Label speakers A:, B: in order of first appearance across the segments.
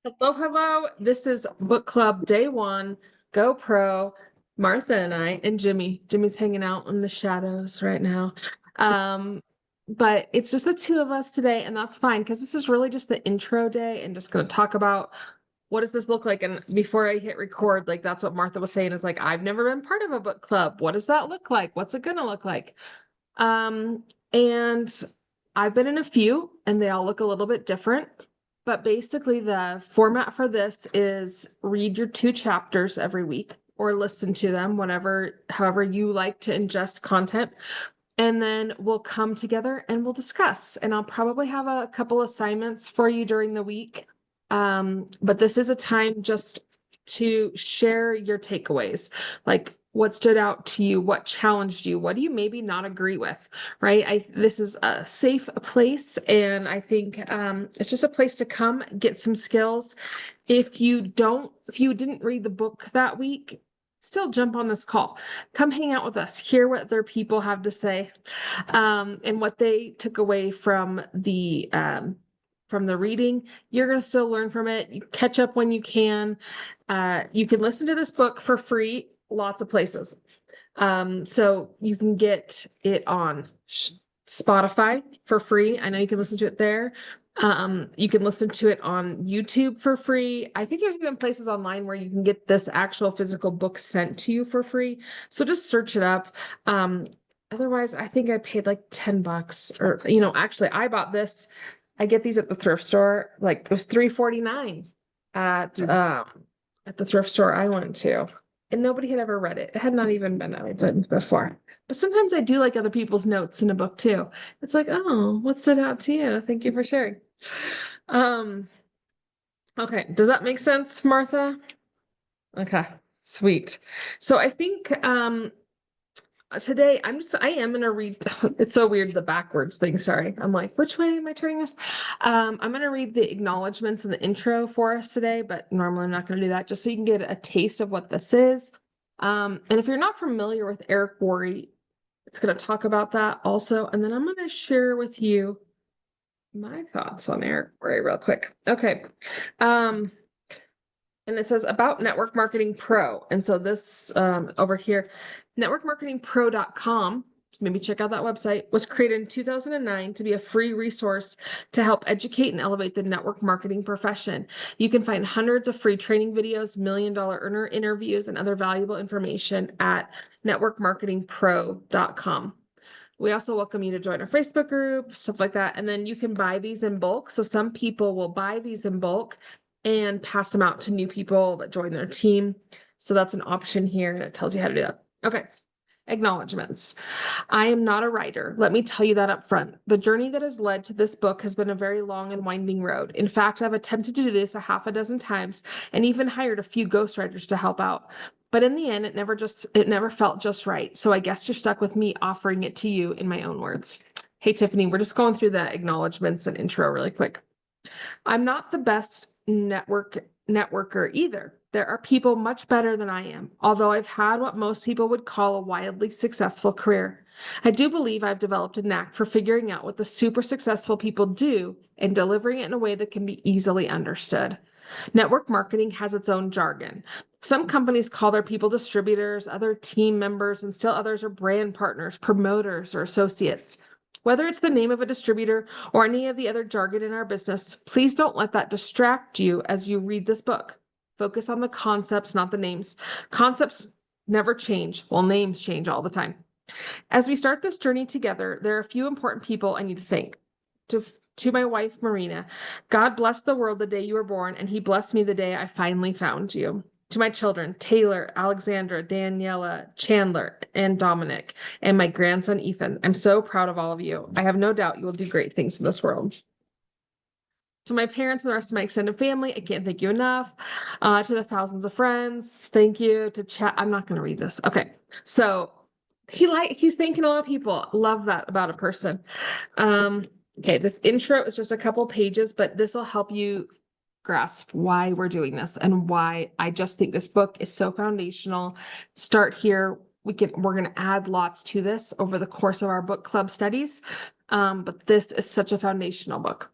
A: Hello, hello. This is book club day one. GoPro, Martha and I, and Jimmy. Jimmy's hanging out in the shadows right now. Um, but it's just the two of us today, and that's fine because this is really just the intro day and just going to talk about what does this look like. And before I hit record, like that's what Martha was saying is like, I've never been part of a book club. What does that look like? What's it going to look like? Um, and I've been in a few and they all look a little bit different. But basically, the format for this is read your two chapters every week or listen to them, however you like to ingest content. And then we'll come together and we'll discuss. And I'll probably have a couple assignments for you during the week. But this is a time just to share your takeaways, like what stood out to you, what challenged you, what do you maybe not agree with, right? This is a safe place, and I think it's just a place to come get some skills. If you didn't read the book that week, still jump on this call. Come hang out with us, hear what other people have to say, and what they took away from the reading. You're going to still learn from it. You catch up when you can. You can listen to this book for free, lots of places. So you can get it on Spotify for free. I know you can listen to it there. You can listen to it on YouTube for free. I think there's even places online where you can get this actual physical book sent to you for free. So just search it up. Otherwise, I think I paid like $10 or, actually I bought this. I get these at the thrift store. Like it was $3.49 at the thrift store I went to. And nobody had ever read it. It had not even been opened before. But sometimes I do like other people's notes in a book too. It's like, oh, what stood out to you? Thank you for sharing. Um, okay, does that make sense, Martha? Okay, sweet. So I think today I am gonna read. It's so weird, the backwards thing. Sorry. I'm like, which way am I turning this? I'm gonna read the acknowledgments and the intro for us today, but normally I'm not gonna do that, just so you can get a taste of what this is. And if you're not familiar with Eric Worre, it's gonna talk about that also. And then I'm gonna share with you my thoughts on Eric Worre real quick. Okay. Um, and it says about Network Marketing Pro. And so this over here, networkmarketingpro.com, maybe check out that website, was created in 2009 to be a free resource to help educate and elevate the network marketing profession. You can find hundreds of free training videos, million-dollar earner interviews, and other valuable information at networkmarketingpro.com. We also welcome you to join our Facebook group, stuff like that. And then you can buy these in bulk. So some people will buy these in bulk and pass them out to new people that join their team. So that's an option here, and it tells you how to do that. Okay. Acknowledgements. I am not a writer. Let me tell you that up front. The journey that has led to this book has been a very long and winding road. In fact, I've attempted to do this a half a dozen times and even hired a few ghostwriters to help out. But in the end, it never felt just right. So I guess you're stuck with me offering it to you in my own words. Hey, Tiffany, we're just going through the acknowledgements and intro really quick. I'm not the best networker either. There are people much better than I am, although I've had what most people would call a wildly successful career. I do believe I've developed a knack for figuring out what the super successful people do and delivering it in a way that can be easily understood. Network marketing has its own jargon. Some companies call their people distributors, other team members, and still others are brand partners, promoters, or associates. Whether it's the name of a distributor or any of the other jargon in our business, please don't let that distract you as you read this book. Focus on the concepts, not the names. Concepts never change, while names change all the time. As we start this journey together, there are a few important people I need to thank. To my wife, Marina, God blessed the world the day you were born, and he blessed me the day I finally found you. To my children, Taylor, Alexandra, Daniela, Chandler, and Dominic, and my grandson, Ethan, I'm so proud of all of you. I have no doubt you will do great things in this world. To my parents and the rest of my extended family, I can't thank you enough. To the thousands of friends, thank you. To chat, I'm not going to read this. Okay, so he's thanking a lot of people. Love that about a person. Okay, this intro is just a couple pages, but this will help you grasp why we're doing this and why I just think this book is so foundational. Start here. We're going to add lots to this over the course of our book club studies. But this is such a foundational book.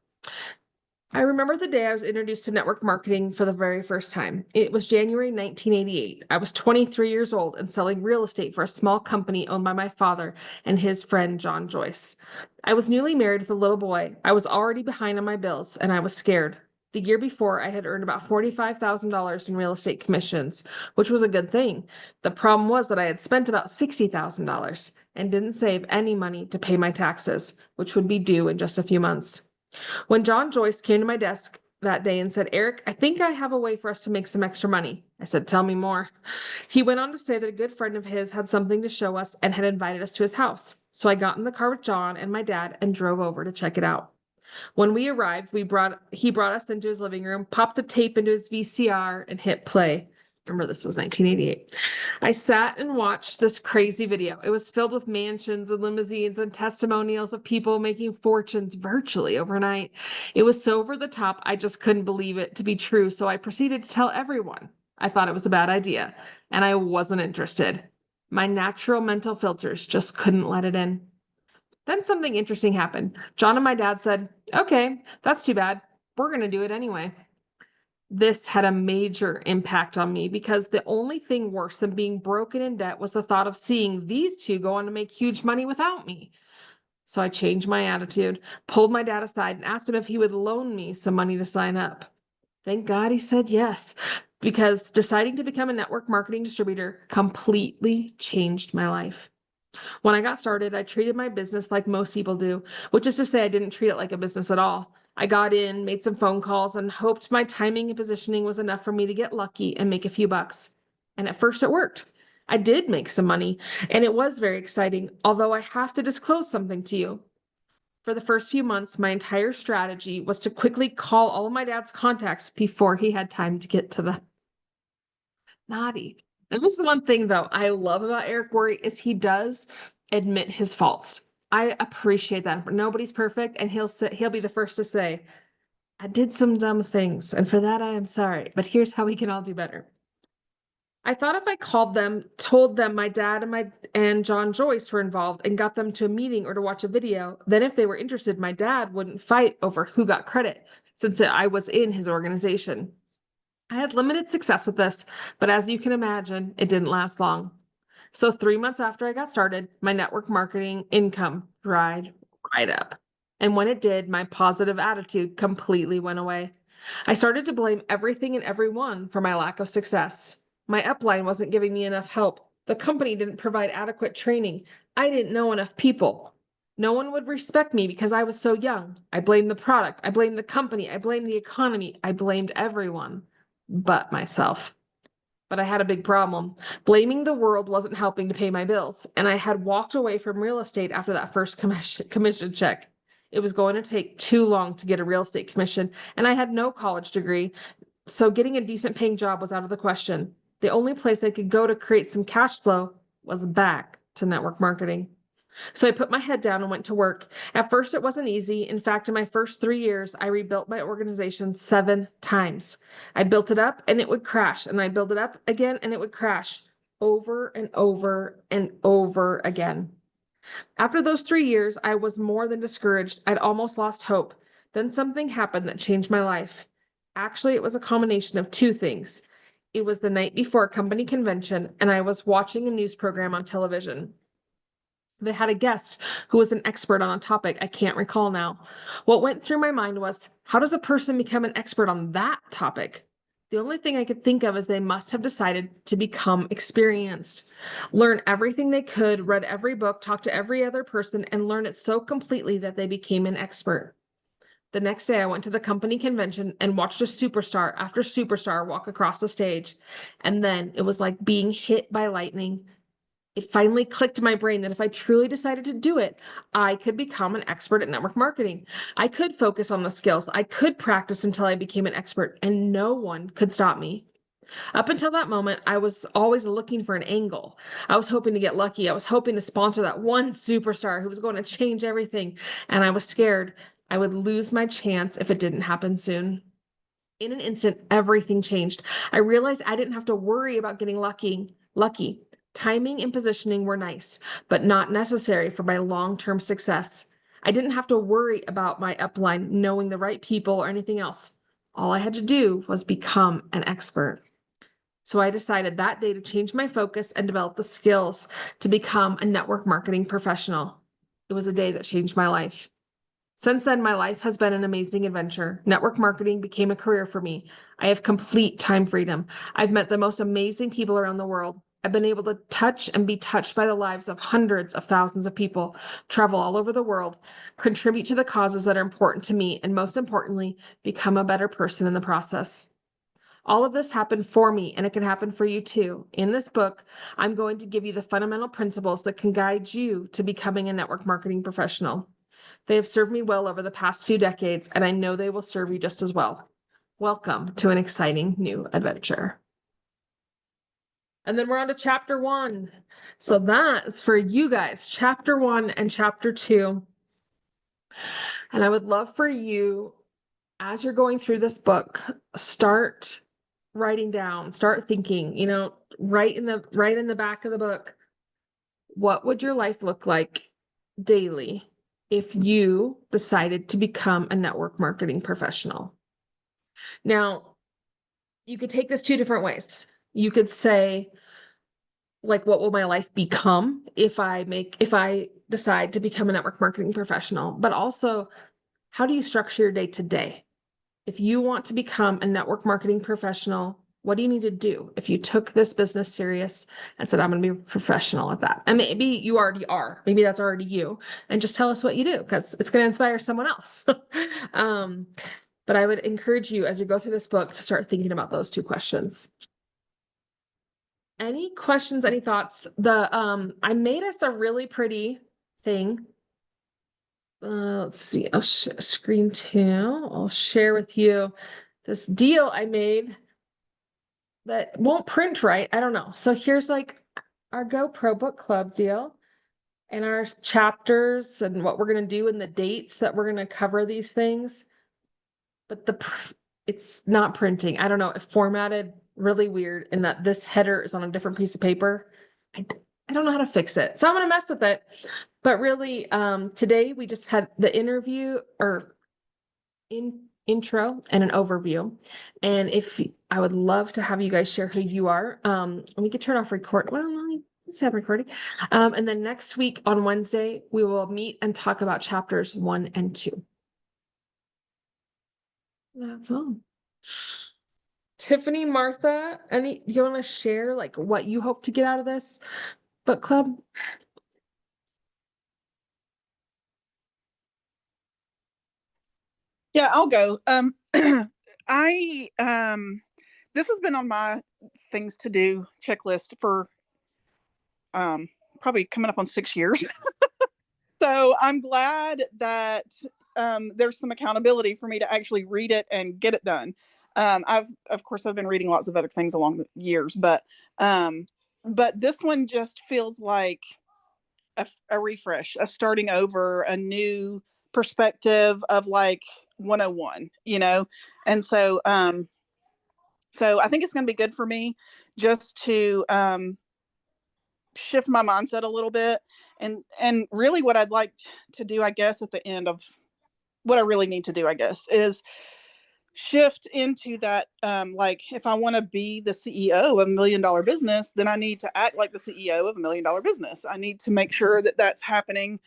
A: I remember the day I was introduced to network marketing for the very first time. It was January 1988. I was 23 years old and selling real estate for a small company owned by my father and his friend, John Joyce. I was newly married with a little boy. I was already behind on my bills, and I was scared. The year before, I had earned about $45,000 in real estate commissions, which was a good thing. The problem was that I had spent about $60,000 and didn't save any money to pay my taxes, which would be due in just a few months. When John Joyce came to my desk that day and said, "Eric, I think I have a way for us to make some extra money," I said, "Tell me more." He went on to say that a good friend of his had something to show us and had invited us to his house. So I got in the car with John and my dad and drove over to check it out. When we arrived, he brought us into his living room, popped a tape into his VCR, and hit play. Remember, this was 1988. I sat and watched this crazy video. It was filled with mansions and limousines and testimonials of people making fortunes virtually overnight. It was so over the top, I just couldn't believe it to be true. So I proceeded to tell everyone I thought it was a bad idea, and I wasn't interested. My natural mental filters just couldn't let it in. Then something interesting happened. John and my dad said, "Okay, that's too bad. We're going to do it anyway." This had a major impact on me because the only thing worse than being broken in debt was the thought of seeing these two go on to make huge money without me. So I changed my attitude, pulled my dad aside, and asked him if he would loan me some money to sign up. Thank God he said yes, because deciding to become a network marketing distributor completely changed my life. When I got started, I treated my business like most people do, which is to say, I didn't treat it like a business at all. I got in, made some phone calls, and hoped my timing and positioning was enough for me to get lucky and make a few bucks. And at first, it worked. I did make some money, and it was very exciting, although I have to disclose something to you. For the first few months, my entire strategy was to quickly call all of my dad's contacts before he had time to get to them. Naughty. And this is one thing, though, I love about Eric Worre is he does admit his faults. I appreciate that. Nobody's perfect, and he'll be the first to say, "I did some dumb things, and for that I am sorry, but here's how we can all do better." I thought if I called them, told them my dad and John Joyce were involved and got them to a meeting or to watch a video, then if they were interested, my dad wouldn't fight over who got credit since I was in his organization. I had limited success with this, but as you can imagine, it didn't last long. So 3 months after I got started, my network marketing income dried right up. And when it did, my positive attitude completely went away. I started to blame everything and everyone for my lack of success. My upline wasn't giving me enough help. The company didn't provide adequate training. I didn't know enough people. No one would respect me because I was so young. I blamed the product. I blamed the company. I blamed the economy. I blamed everyone but myself. But I had a big problem. Blaming the world wasn't helping to pay my bills, and I had walked away from real estate after that first commission check. It was going to take too long to get a real estate commission, and I had no college degree, so getting a decent paying job was out of the question. The only place I could go to create some cash flow was back to network marketing. So I put my head down and went to work. At first, it wasn't easy. In fact, in my first 3 years, I rebuilt my organization 7 times. I built it up and it would crash, and I built it up again and it would crash over and over and over again. After those 3 years, I was more than discouraged. I'd almost lost hope. Then something happened that changed my life. Actually, it was a combination of 2 things. It was the night before a company convention, and I was watching a news program on television. They had a guest who was an expert on a topic I can't recall now. What went through my mind was, how does a person become an expert on that topic? The only thing I could think of is they must have decided to become experienced, learn everything they could, read every book, talked to every other person, and learn it so completely that they became an expert. The next day, I went to the company convention and watched a superstar after superstar walk across the stage. And then it was like being hit by lightning. It finally clicked in my brain that if I truly decided to do it, I could become an expert at network marketing. I could focus on the skills. I could practice until I became an expert, and no one could stop me. Up until that moment, I was always looking for an angle. I was hoping to get lucky. I was hoping to sponsor that one superstar who was going to change everything, and I was scared I would lose my chance if it didn't happen soon. In an instant, everything changed. I realized I didn't have to worry about getting lucky. Timing and positioning were nice, but not necessary for my long-term success. I didn't have to worry about my upline knowing the right people or anything else. All I had to do was become an expert. So I decided that day to change my focus and develop the skills to become a network marketing professional. It was a day that changed my life. Since then, my life has been an amazing adventure. Network marketing became a career for me. I have complete time freedom. I've met the most amazing people around the world. I've been able to touch and be touched by the lives of hundreds of thousands of people, travel all over the world, contribute to the causes that are important to me, and most importantly, become a better person in the process. All of this happened for me, and it can happen for you too. In this book, I'm going to give you the fundamental principles that can guide you to becoming a network marketing professional. They have served me well over the past few decades, and I know they will serve you just as well. Welcome to an exciting new adventure. And then we're on to chapter 1. So that's for you guys, chapter 1 and chapter 2. And I would love for you, as you're going through this book, start writing down, start thinking, right in the back of the book, what would your life look like daily if you decided to become a network marketing professional? Now, you could take this 2 different ways. You could say, like, what will my life become if I decide to become a network marketing professional? But also, how do you structure your day to day? If you want to become a network marketing professional, what do you need to do? If you took this business serious and said, I'm going to be a professional at that. And maybe you already are. Maybe that's already you. And just tell us what you do, because it's going to inspire someone else. But I would encourage you, as you go through this book, to start thinking about those 2 questions. Any questions, any thoughts? I made us a really pretty thing. Let's see, I'll screen 2. I'll share with you this deal I made that won't print right. I don't know. So here's like our GoPro book club deal and our chapters and what we're going to do and the dates that we're going to cover these things. But it's not printing. I don't know. It formatted really weird in that this header is on a different piece of paper. I don't know how to fix it. So I'm going to mess with it. But really, today we just had the interview or intro and an overview. And I would love to have you guys share who you are. We could turn off record. Well, let's have recording. And then next week on Wednesday, we will meet and talk about chapters 1 and 2. That's all. Tiffany, Martha, you want to share like what you hope to get out of this book club?
B: Yeah, I'll go. I this has been on my things to do checklist for probably coming up on 6 years. So I'm glad that there's some accountability for me to actually read it and get it done. Of course I've been reading lots of other things along the years, but this one just feels like a refresh, a starting over, a new perspective of like 101, and so I think it's going to be good for me just to shift my mindset a little bit, and really what I'd like to do, I guess, at the end of what I really need to do, I guess, is shift into that, like, if I want to be the CEO of $1 million business, then I need to act like the CEO of $1 million business. I need to make sure that that's happening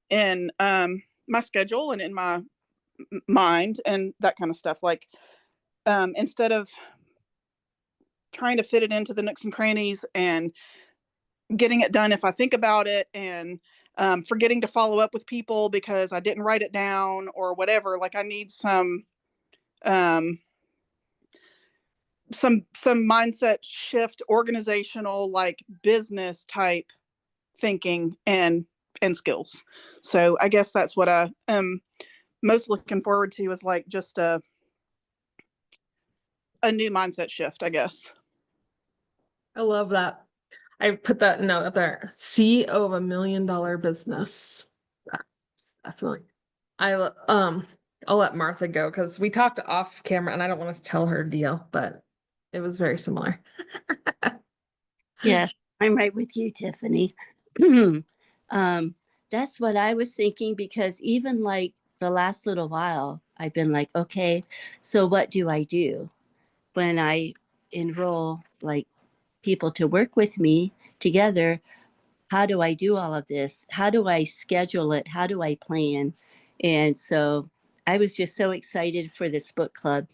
B: in my schedule and in my mind and that kind of stuff. Like, instead of trying to fit it into the nooks and crannies and getting it done if I think about it, and forgetting to follow up with people because I didn't write it down or whatever. Like, I need some mindset shift, organizational, like business type thinking and skills. So I guess that's what I am most looking forward to, is like just a new mindset shift, I guess.
A: I love that. I put that note up there. CEO of $1 million business. That's definitely. I'll let Martha go because we talked off camera and I don't want to tell her deal, but it was very similar.
C: Yes, I'm right with you, Tiffany. That's what I was thinking, because even like the last little while, I've been like, okay, so what do I do when I enroll like people to work with me together? How do I do all of this? How do I schedule it? How do I plan? And so I was just so excited for this book club.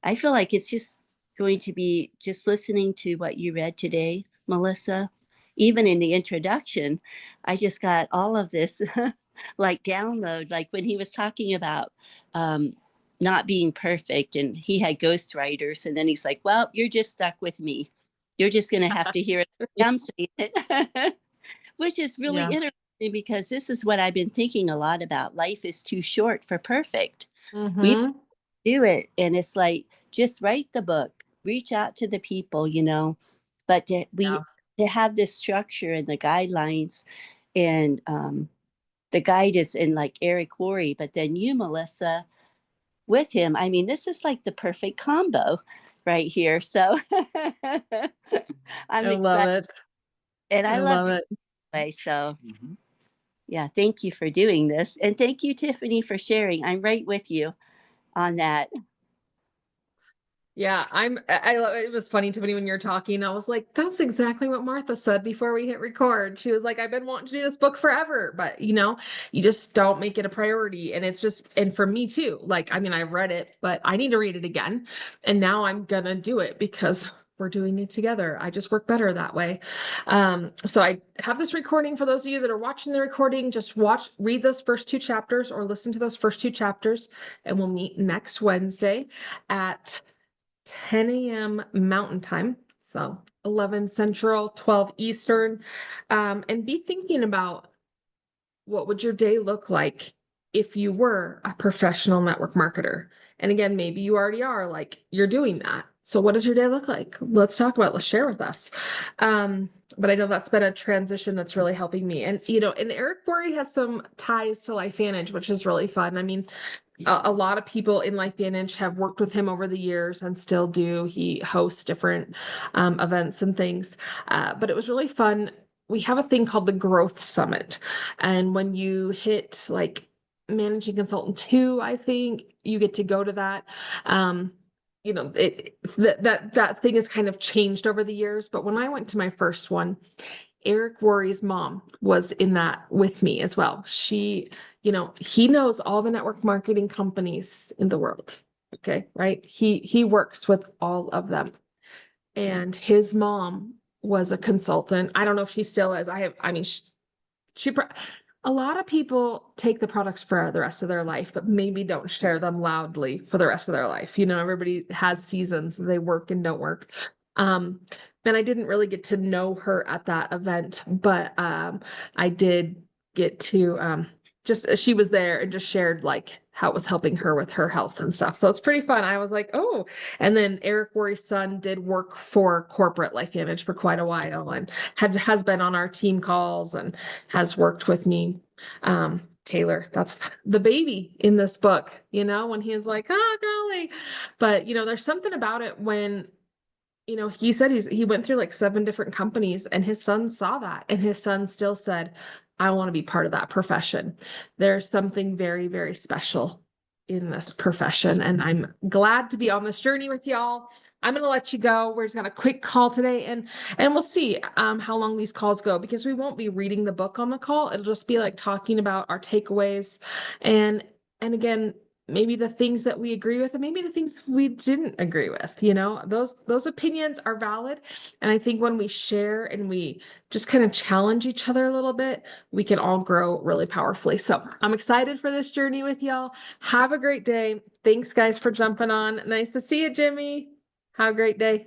C: I feel like it's just going to be just listening to what you read today, Melissa. Even in the introduction, I just got all of this like download, like when he was talking about um, not being perfect and he had ghostwriters. And then he's like, well, you're just stuck with me. You're just going to have to hear it. I'm saying it. Which is really
A: Yeah.
C: interesting, because this is what I've been thinking a lot about. Life is too short for perfect. We've
A: Mm-hmm.
C: do it, and it's like, just write the book, reach out to the people, but
A: Yeah.
C: to have this structure and the guidelines, and the guide is in like Eric Worre, but then you, Melissa, with him. I mean, this is like the perfect combo right here. So
A: I
C: I'm
A: love
C: excited,
A: it.
C: and
A: I
C: I love
A: love
C: your
A: it.
C: way. So yeah, thank you for doing this. And thank you, Tiffany, for sharing. I'm right with you on that.
A: Yeah, it was funny to me when you're talking. I was like, that's exactly what Martha said before we hit record. She was like, I've been wanting to do this book forever, but you just don't make it a priority. And it's just, and for me too, like, I mean, I read it, but I need to read it again. And now I'm gonna do it because we're doing it together. I just work better that way. So I have this recording for those of you that are watching the recording. Just read those first two chapters or listen to those first two chapters, and we'll meet next Wednesday at 10 a.m. Mountain Time. So 11 Central, 12 Eastern. And be thinking about, what would your day look like if you were a professional network marketer? And again, maybe you already are, like, you're doing that. So what does your day look like? Let's talk about it. Let's share with us. But I know that's been a transition that's really helping me. And, and Eric Worre has some ties to LifeVantage, which is really fun. I mean, a lot of people in LifeVantage have worked with him over the years and still do. He hosts different events and things. But it was really fun. We have a thing called the Growth Summit. And when you hit like Managing Consultant 2, I think you get to go to that. That thing has kind of changed over the years. But when I went to my first one, Eric Worre's mom was in that with me as well. He knows all the network marketing companies in the world. Okay, right? He works with all of them. And his mom was a consultant. I don't know if she still is. A lot of people take the products for the rest of their life, but maybe don't share them loudly for the rest of their life. Everybody has seasons, they work and don't work. Um, and I didn't really get to know her at that event, but I did get to just she was there and just shared like how it was helping her with her health and stuff. So it's pretty fun. I was like, oh, and then Eric Worre's son did work for corporate LifeVantage for quite a while and has been on our team calls and has worked with me. Taylor, that's the baby in this book, when he's like, oh, golly. But, there's something about it when, he said he went through like 7 different companies and his son saw that and his son still said, I want to be part of that profession. There's something very, very special in this profession. And I'm glad to be on this journey with y'all. I'm going to let you go. We're just going to quick call today and we'll see how long these calls go, because we won't be reading the book on the call. It'll just be like talking about our takeaways and again, maybe the things that we agree with and maybe the things we didn't agree with. Those opinions are valid. And I think when we share and we just kind of challenge each other a little bit, we can all grow really powerfully. So I'm excited for this journey with y'all. Have a great day. Thanks, guys, for jumping on. Nice to see you, Jimmy. Have a great day.